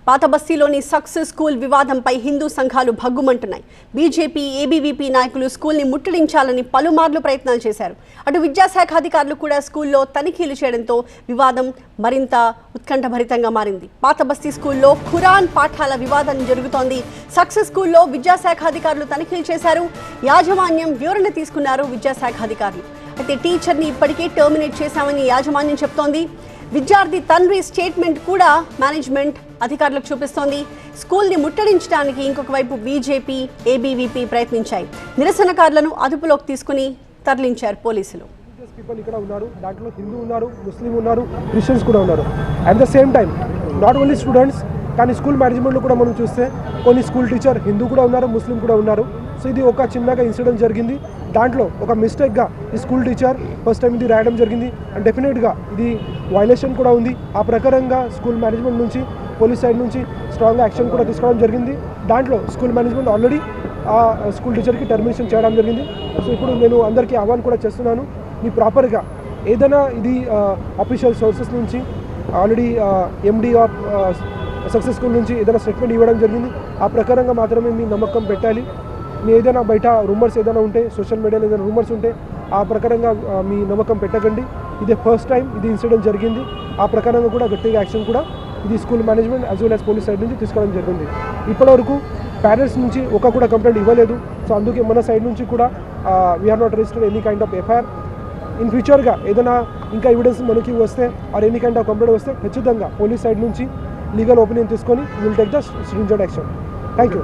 పాత బస్తీలోని success school వివాదంపై హిందూ సంఘాలు భగ్గుమంటున్నాయి. బీజేపీ, ఏబీవీపీ నాయకులు స్కూల్ని ముట్టడించాలని పలుమార్లు ప్రయత్నాలు చేశారు. అటు విద్యాశాఖ అధికారులు కూడా స్కూల్లో తనిఖీలు చేయడంతో వివాదం మరింత ఉత్కంఠభరితంగా మారింది. పాత బస్తీ స్కూల్లో ఖురాన్ పాఠాల వివాదం జరుగుతోంది. సక్సెస్ స్కూల్లో విద్యాశాఖ అధికారులు తనిఖీలు చేశారు. యాజమాన్యం వివరణ తీసుకున్నారు విద్యాశాఖ అధికారులు. అయితే టీచర్ని ఇప్పటికే టర్మినేట్ చేశామని యాజమాన్యం చెప్తోంది. విద్యార్థి తండ్రి స్టేట్మెంట్ కూడా మేనేజ్మెంట్ అధికారులకు చూపిస్తోంది. స్కూల్ని ముట్టడించడానికి ఇంకొక వైపు బీజేపీ, ఏబీవీపీ ప్రయత్నించాయి. నిరసనకారులను అదుపులోకి తీసుకుని తరలించారు పోలీసులు. పీపుల్ ఇక్కడ ఉన్నారు, దాంట్లో హిందూ ఉన్నారు, ముస్లిం ఉన్నారు, క్రిస్టియన్స్ కూడా ఉన్నారు. At the same time not only students, కానీ స్కూల్ మేనేజ్మెంట్లో కూడా మనం చూస్తే కొన్ని స్కూల్ టీచర్ హిందూ కూడా ఉన్నారు, ముస్లిం కూడా ఉన్నారు. సో ఇది ఒక చిన్నగా ఇన్సిడెంట్ జరిగింది. దాంట్లో ఒక మిస్టేక్గా ఈ స్కూల్ టీచర్ ఫస్ట్ టైం ఇది రాయడం జరిగింది. అండ్ డెఫినెట్గా ఇది వైలేషన్ కూడా ఉంది. ఆ ప్రకారంగా స్కూల్ మేనేజ్మెంట్ నుంచి, పోలీస్ సైడ్ నుంచి స్ట్రాంగ్ యాక్షన్ కూడా తీసుకోవడం జరిగింది. దాంట్లో స్కూల్ మేనేజ్మెంట్ ఆల్రెడీ ఆ స్కూల్ టీచర్కి టర్మినేషన్ చేయడం జరిగింది. సో ఇప్పుడు నేను అందరికీ ఆహ్వానం కూడా చేస్తున్నాను, మీ ప్రాపర్గా ఏదైనా ఇది అఫీషియల్ సోర్సెస్ నుంచి already MD of success school నుంచి ఏదైనా స్టేట్మెంట్ ఇవ్వడం జరిగింది. ఆ ప్రకారంగా మాత్రమే మీ నమ్మకం పెట్టాలి. మీ ఏదైనా బయట రూమర్స్ ఏదైనా ఉంటే, సోషల్ మీడియాలో ఏదైనా రూమర్స్ ఉంటే ఆ ప్రకారంగా మీ నమ్మకం పెట్టకండి. ఇదే ఫస్ట్ టైం ఇది ఇన్సిడెంట్ జరిగింది. ఆ ప్రకారంగా కూడా గట్టిగా యాక్షన్ కూడా ఇది school management as well as police side నుంచి తీసుకోవడం జరిగింది. ఇప్పటివరకు పేరెంట్స్ నుంచి ఒక కూడా కంప్లైంట్ ఇవ్వలేదు. సో అందుకే మన సైడ్ నుంచి కూడా we are not registered any kind of FIR. In ఫ్యూచర్గా ఏదైనా ఇంకా ఎవిడెన్స్ మనకి వస్తే or any kind of complaint వస్తే ఖచ్చితంగా పోలీస్ సైడ్ నుంచి లీగల్ ఒపీనియన్ తీసుకొని will take the stringent action. Thank you.